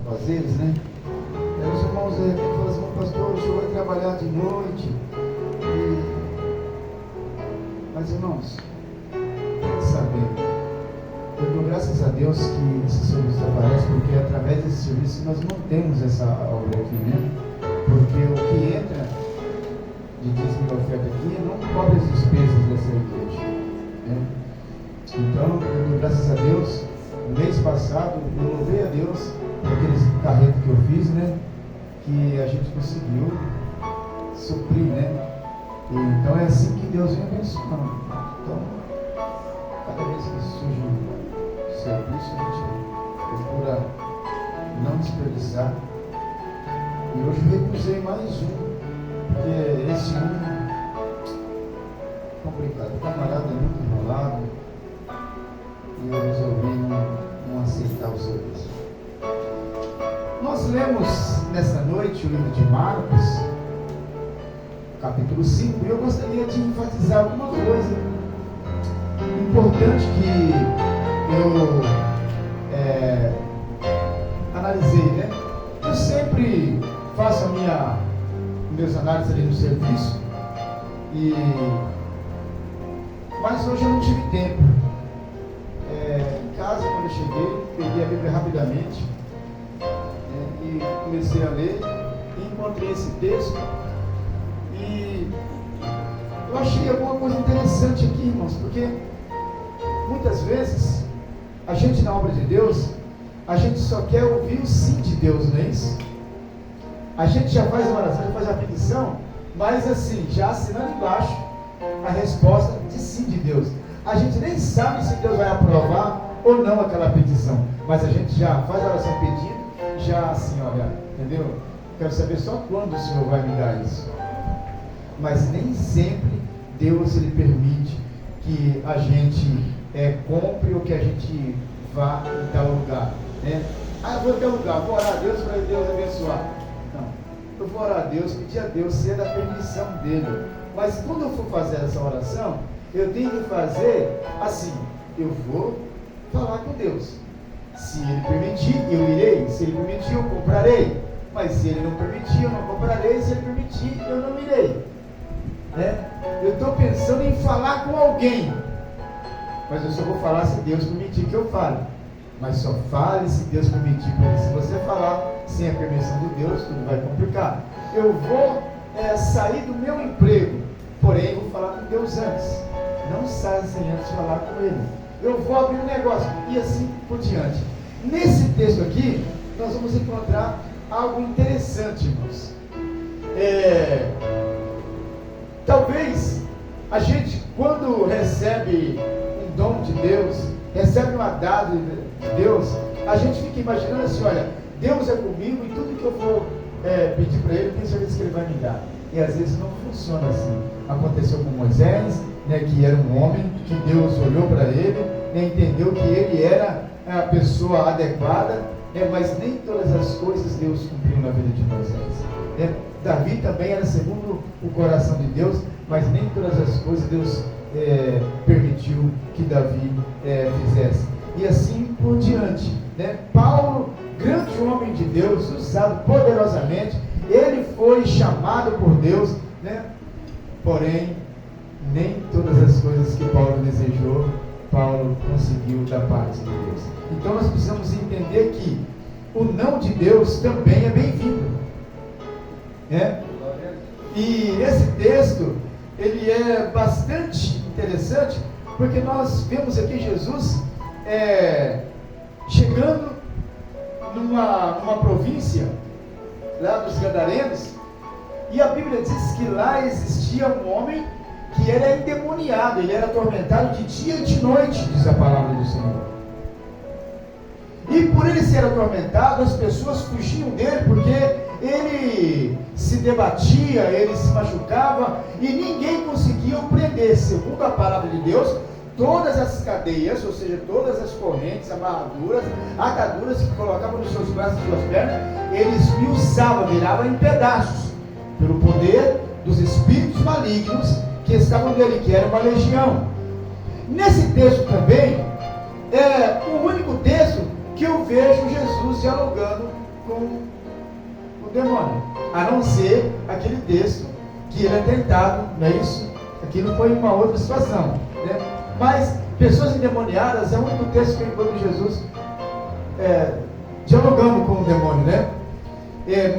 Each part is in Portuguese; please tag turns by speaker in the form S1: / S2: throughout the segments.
S1: fazeres, né? Aí os irmãos falam assim, pastor, o senhor vai trabalhar de noite. Mas irmãos, saber, eu dou graças a Deus que esse serviço aparece, porque é através desse serviço nós mantemos essa obra aqui, né? Porque o que entra de dízimo e oferta aqui não cobre as despesas dessa igreja, né? Então, eu dou graças a Deus. No mês passado, eu louvei a Deus por aqueles carretos que eu fiz, né? Que a gente conseguiu suprir, né? Então é assim que Deus vem abençoando. Então, cada vez que surge um serviço, a gente procura não desperdiçar. E hoje eu recusei mais um, porque esse complicado. O camarada é muito enrolado e eu resolvi não aceitar o serviço. Nós lemos nessa noite o livro de Marcos, capítulo 5, e eu gostaria de enfatizar alguma coisa importante que eu analisei, né? Eu sempre faço meus análises ali no serviço, mas hoje eu não tive tempo. Em casa, quando eu cheguei, peguei a Bíblia rapidamente e comecei a ler e encontrei esse texto. E eu achei alguma coisa interessante aqui, irmãos, porque muitas vezes a gente na obra de Deus, a gente só quer ouvir o sim de Deus, não é isso? A gente já faz uma oração, já faz a petição, mas assim, já assinando embaixo a resposta de sim de Deus. A gente nem sabe se Deus vai aprovar ou não aquela petição, mas a gente já faz a oração pedindo, já assim, olha, entendeu? Quero saber só quando o Senhor vai me dar isso. Mas nem sempre Deus ele permite que a gente compre ou que a gente vá em tal lugar, né? Eu vou em tal lugar, vou orar a Deus para Deus abençoar. Não, eu vou orar a Deus, pedir a Deus ser da permissão dele. Mas quando eu for fazer essa oração, eu tenho que fazer assim, eu vou falar com Deus. Se ele permitir, eu irei. Se ele permitir, eu comprarei. Mas se ele não permitir, eu não comprarei. Se ele permitir, eu não irei. Eu estou pensando em falar com alguém, mas eu só vou falar se Deus permitir que eu fale. Mas só fale se Deus permitir, porque se você falar sem a permissão de Deus, tudo vai complicar. Eu vou sair do meu emprego, porém vou falar com Deus antes. Não saia sem antes falar com Ele. Eu vou abrir um negócio, e assim por diante. Nesse texto aqui, nós vamos encontrar algo interessante, irmãos. Talvez a gente, quando recebe um dom de Deus, recebe uma dádiva de Deus, a gente fica imaginando assim, olha, Deus é comigo e tudo que eu for pedir para Ele, eu tenho certeza que Ele vai me dar. E às vezes não funciona assim. Aconteceu com Moisés, né, que era um homem, que Deus olhou para ele, né, entendeu que ele era a pessoa adequada, né, mas nem todas as coisas Deus cumpriu na vida de Moisés. Né? Davi também era segundo o coração de Deus, mas nem todas as coisas Deus permitiu que Davi fizesse. E assim por diante. Né? Paulo, grande homem de Deus, usado poderosamente, ele foi chamado por Deus, né? Porém, nem todas as coisas que Paulo desejou, Paulo conseguiu da parte de Deus. Então nós precisamos entender que o não de Deus também é bem-vindo. E esse texto, ele é bastante interessante, porque nós vemos aqui Jesus chegando numa província, lá dos Gadarenos, e a Bíblia diz que lá existia um homem que era endemoniado, ele era atormentado de dia e de noite, diz a palavra do Senhor. E por ele ser atormentado, as pessoas fugiam dele, porque ele se debatia, ele se machucava, e ninguém conseguia o prender. Segundo a palavra de Deus, todas as cadeias, ou seja, todas as correntes, amarraduras, ataduras que colocavam nos seus braços e suas pernas, ele esmiuçava, virava em pedaços, pelo poder dos espíritos malignos que estavam nele, que era uma legião. Nesse texto também, é o único texto que eu vejo Jesus dialogando com o demônio, a não ser aquele texto que ele é tentado, não é isso? Aquilo foi uma outra situação, né? Mas pessoas endemoniadas é o único texto que encontra Jesus dialogando com o demônio, né?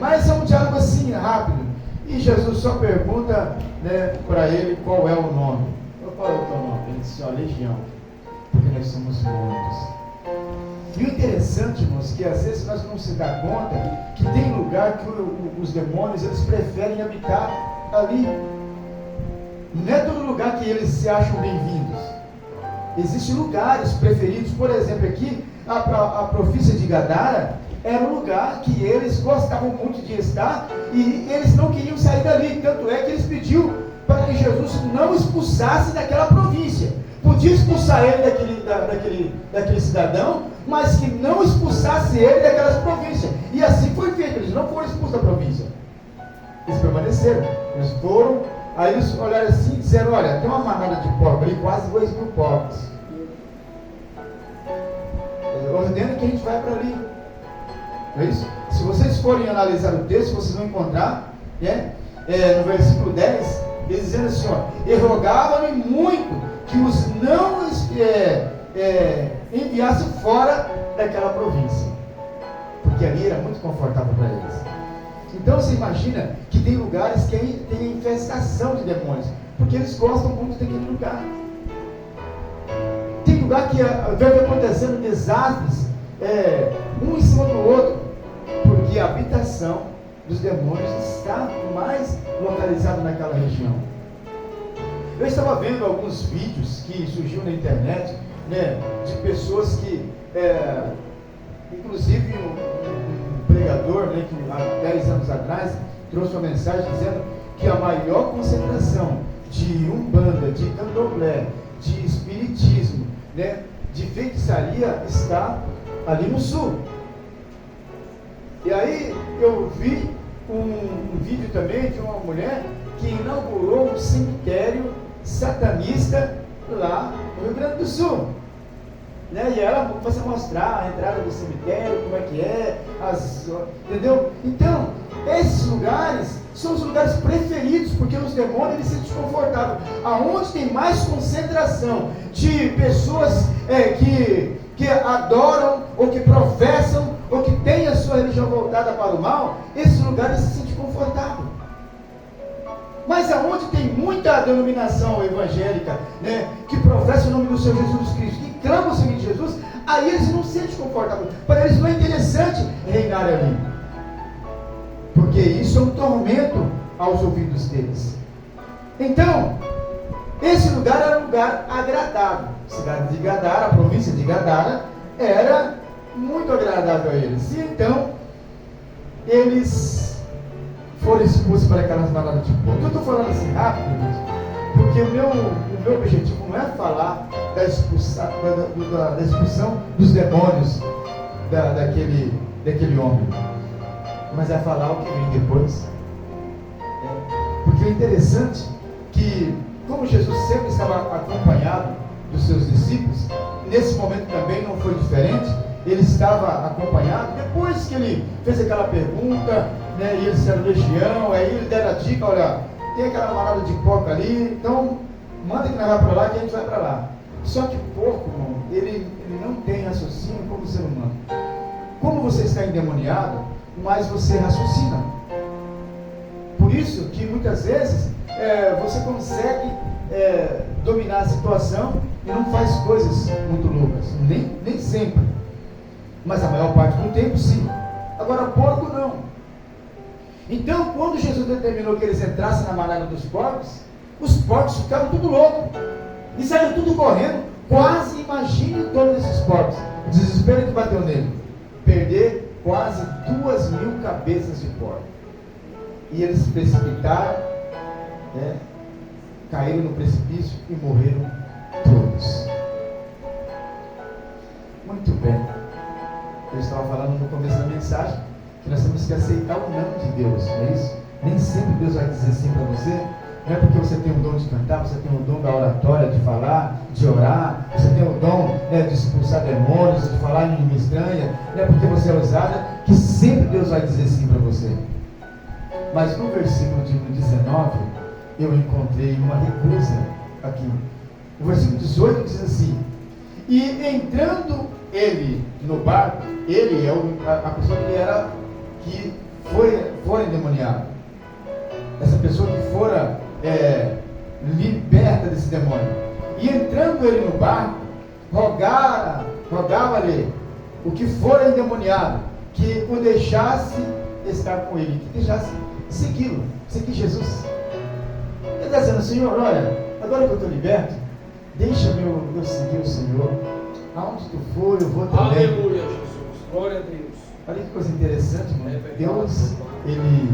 S1: Mas é um diálogo assim, rápido. E Jesus só pergunta, né, para ele qual é o nome. Qual é o teu nome? Ele disse, legião, porque nós somos muitos. E o interessante, irmãos, que às vezes nós não se dá conta que tem lugar que os demônios, eles preferem habitar ali. Não é todo lugar que eles se acham bem-vindos. Existem lugares preferidos. Por exemplo, aqui, a profícia de Gadara era um lugar que eles gostavam muito de estar e eles não queriam sair dali. Tanto é que eles pediu para que Jesus não expulsasse daquela província. Podia expulsar ele daquele cidadão, mas que não expulsasse ele daquelas províncias. E assim foi feito. Eles não foram expulsos da província. Eles permaneceram. Eles foram. Aí eles olharam assim e disseram, olha, tem uma manada de porcos ali, quase 2.000 porcos. Ordena que a gente vai para ali. Não é isso? Se vocês forem analisar o texto, vocês vão encontrar, no versículo 10, eles dizendo assim, e rogavam-lhe muito que os não enviasse fora daquela província, porque ali era muito confortável para eles. Então você imagina que tem lugares que tem infestação de demônios, porque eles gostam muito daquele lugar. Tem lugar que vai acontecendo desastres, um em cima do outro, porque a habitação dos demônios está mais localizada naquela região. Eu estava vendo alguns vídeos que surgiu na internet, né, de pessoas que, inclusive um pregador, né, que há 10 anos atrás trouxe uma mensagem dizendo que a maior concentração de umbanda, de candomblé, de espiritismo, né, de feitiçaria está ali no sul. E aí eu vi um vídeo também de uma mulher que inaugurou um cemitério satanista lá no Rio Grande do Sul, né? E ela começa a mostrar a entrada do cemitério, como é que é, entendeu? Então, esses lugares são os lugares preferidos, porque os demônios eles se sentem desconfortáveis. Aonde tem mais concentração de pessoas que adoram, ou que professam, ou que têm a sua religião voltada para o mal, esses lugares se sentem confortáveis. Mas aonde tem muita denominação evangélica, né, que professa o nome do Senhor Jesus Cristo, que clama o Senhor de Jesus, aí eles não se sentem confortáveis. Para eles não é interessante reinar ali, porque isso é um tormento aos ouvidos deles. Então, esse lugar era um lugar agradável. A cidade de Gadara, a província de Gadara, era muito agradável a eles. E então, eles foram expulsos para aquelas manadas de porco. Eu estou falando assim rápido, porque o meu objetivo não é falar da expulsão dos demônios daquele homem, mas é falar o que vem depois. Porque o interessante é que, como Jesus sempre estava acompanhado dos seus discípulos, nesse momento também não foi diferente. Ele estava acompanhado. Depois que ele fez aquela pergunta, né, e eles disseram legião, aí ele deram a dica, olha, tem aquela manada de porco ali, então manda que nós vai para lá que a gente vai para lá. Só que porco, irmão, ele não tem raciocínio como ser humano. Como você está endemoniado, mais você raciocina. Por isso que muitas vezes você consegue dominar a situação e não faz coisas muito loucas, nem sempre, mas a maior parte do tempo sim. Agora porco não. Então quando Jesus determinou que eles entrassem na manada dos porcos, os porcos ficaram tudo loucos e saíram tudo correndo. Quase imagine todos esses porcos, o desespero que bateu nele, perder quase 2.000 cabeças de porco. E eles se precipitaram, caíram no precipício e morreram todos. Muito bem. Eu estava falando no começo da mensagem que nós temos que aceitar o não de Deus, não é isso? Nem sempre Deus vai dizer sim para você. Não é porque você tem o dom de cantar, você tem o dom da oratória, de falar, de orar, você tem o dom, de expulsar demônios, de falar em língua estranha, não é porque você é ousada que sempre Deus vai dizer sim para você. Mas no versículo de 19, eu encontrei uma recusa aqui. O versículo 18 diz assim: e entrando ele no barco, ele é a pessoa que fora endemoniado, essa pessoa que fora liberta desse demônio, e entrando ele no barco, rogava-lhe o que fora endemoniado, que o deixasse estar com ele, que deixasse segui-lo, seguir Jesus. Ele está dizendo: Senhor, olha, agora que eu estou liberto, deixa-me eu seguir o Senhor, aonde tu for eu vou também.
S2: Aleluia, Jesus, glória a Deus.
S1: Olha que coisa interessante, mano. Deus, ele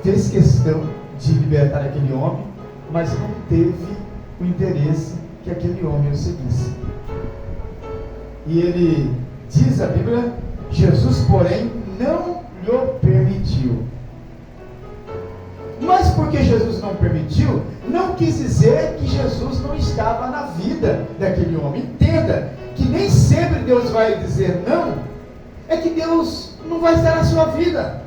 S1: fez questão de libertar aquele homem, mas não teve o interesse que aquele homem o seguisse. E ele diz a Bíblia: Jesus, porém, não lhe permitiu. Mas porque Jesus não permitiu, não quis dizer que Jesus não estava na vida daquele homem. Entenda que nem sempre Deus vai dizer não, é que Deus não vai estar na sua vida.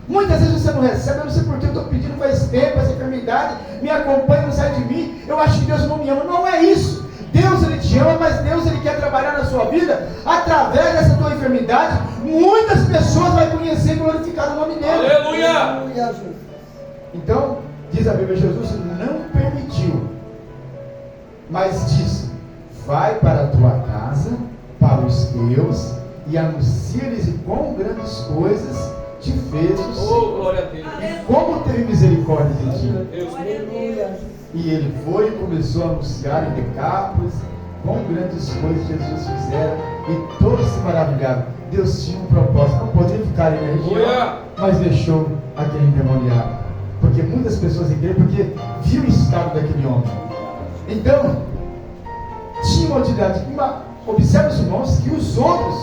S1: Muitas vezes você não recebe, eu não sei porque eu estou pedindo faz tempo, essa enfermidade me acompanha, não sai de mim, eu acho que Deus não me ama. Não é isso. Deus, ele te ama, mas Deus, ele quer trabalhar na sua vida através dessa tua enfermidade. Muitas pessoas vão conhecer e glorificar o nome dele.
S2: Aleluia!
S1: Então, diz a Bíblia, Jesus não permitiu, mas disse: vai para a tua casa, para os teus, e anuncia-lhes quão grandes coisas te fez o Senhor,
S2: glória a Deus,
S1: e como teve misericórdia de ti.
S2: Deus,
S1: E ele foi e começou a anunciar em Decápolis quão grandes coisas Jesus fizera, e todos se maravilharam. Deus tinha um propósito, não podia ficar ali na região, mas deixou aquele endemoniado, porque muitas pessoas igreja, porque viu o estado daquele homem. Então, tinha uma utilidade. Observe, os irmãos, que os outros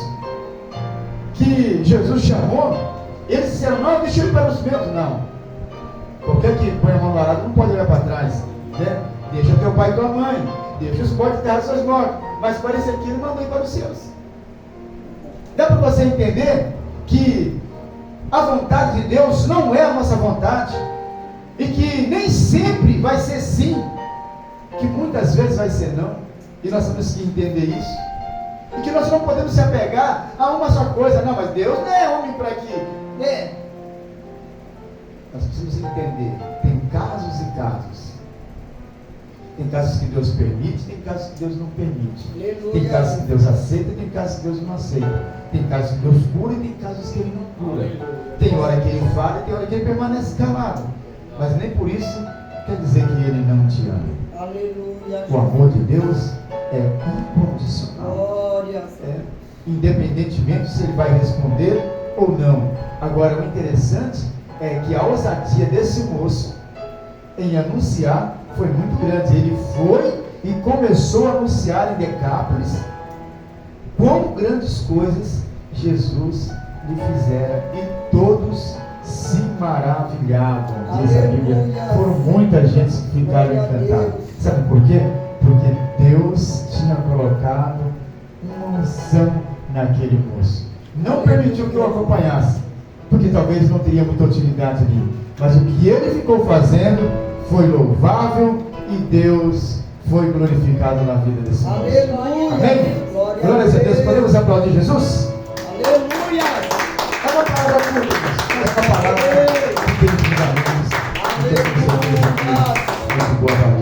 S1: que Jesus chamou, eles disseram: não, deixa eu ir para os meus. Não, qualquer que põe a mão no arado não pode olhar para trás, né? Deixa teu pai e tua mãe, deixa os portos terra seus mortos. Mas parece que ele mandou ir para os seus. Dá para você entender que a vontade de Deus não é a nossa vontade, e que nem sempre vai ser sim, que muitas vezes vai ser não, e nós temos que entender isso, e que nós não podemos se apegar a uma só coisa. Não, mas Deus não é homem para que, né? Nós precisamos entender, tem casos e casos. Tem casos que Deus permite, tem casos que Deus não permite. Aleluia. Tem casos que Deus aceita, tem casos que Deus não aceita. Tem casos que Deus cura e tem casos que Ele não cura. Aleluia. Tem hora que Ele fala e tem hora que Ele permanece calado. Mas nem por isso quer dizer que Ele não te ama. Aleluia. O amor de Deus é incondicional. Glória. Independentemente se Ele vai responder ou não. Agora, o interessante é que a ousadia desse moço em anunciar foi muito grande. Ele foi e começou a anunciar em Decápolis quão grandes coisas Jesus lhe fizera, e todos se maravilhavam, diz a Bíblia. Foram muita gente que ficaram encantados. Sabe por quê? Porque Deus tinha colocado uma unção naquele moço. Não permitiu que eu acompanhasse, porque talvez não teria muita utilidade ali, mas o que ele ficou fazendo foi louvável, e Deus foi glorificado na vida desse moço. Aleluia. Amém? Glória a Deus. Podemos aplaudir Jesus? Aleluia. É uma palavra curta, é uma palavra que tem fundamentos. Muito boa palavra.